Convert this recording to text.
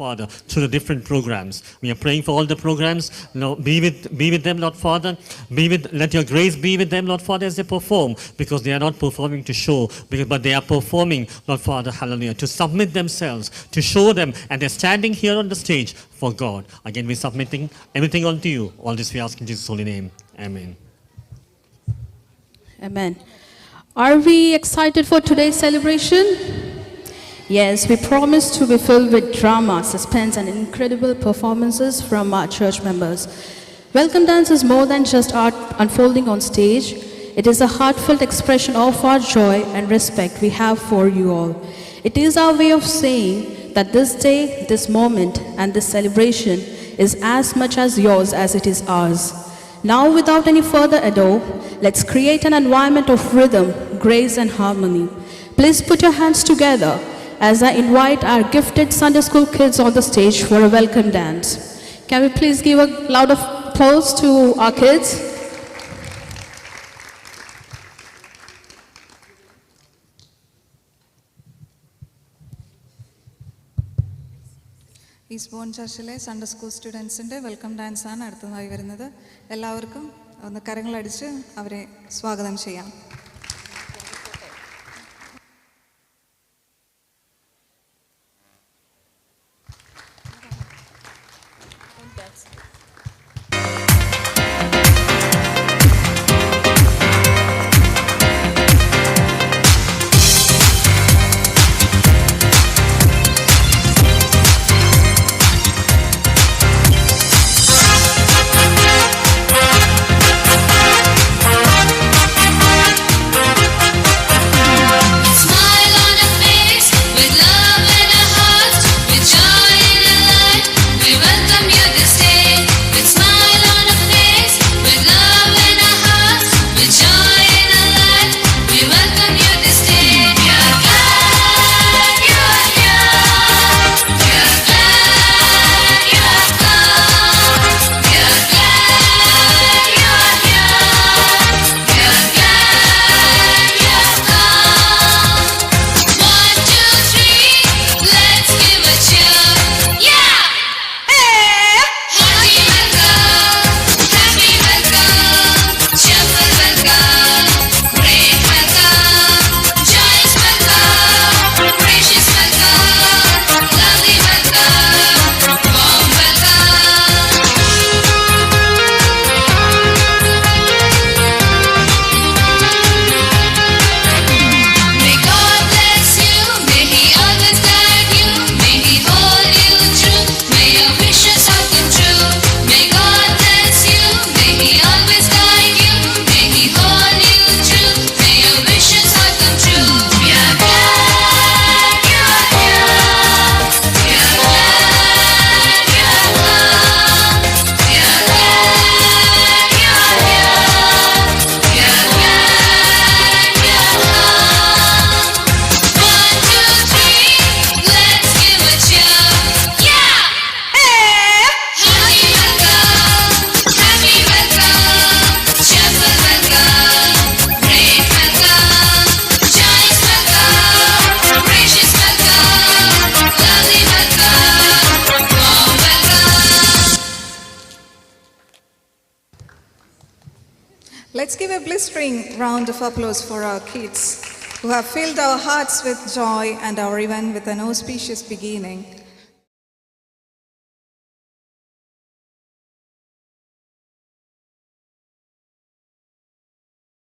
Father, through the different programs. We are praying for all the programs. Lord, be with them, Lord Father. Let your grace be with them, Lord Father, as they perform, because they are not performing to show, but they are performing, Lord Father, hallelujah, to submit themselves, to show them, and they're standing here on the stage for God. Again, we're submitting everything unto you. All this we ask in Jesus' holy name. Amen. Amen. Are we excited for today's celebration? Yes, we promise to be filled with drama, suspense, and incredible performances from our church members. Welcome dance is more than just art unfolding on stage. It is a heartfelt expression of our joy and respect we have for you all. It is our way of saying that this day, this moment, and this celebration is as much as yours as it is ours. Now, without any further ado, let's create an environment of rhythm, grace, and harmony. Please put your hands together as I invite our gifted Sunday school kids on the stage for a welcome dance. Can we please give a loud applause to our kids? Eastbourne ചർച്ചിലെ Sunday school സ്റ്റുഡൻസിൻ്റെ welcome ഡാൻസാണ് അടുത്തതായി വരുന്നത്. എല്ലാവർക്കും ഒന്ന് കരങ്ങളടിച്ച് അവരെ സ്വാഗതം ചെയ്യാം. Let's give a blistering round of applause for our kids who have filled our hearts with joy and our event with an auspicious beginning.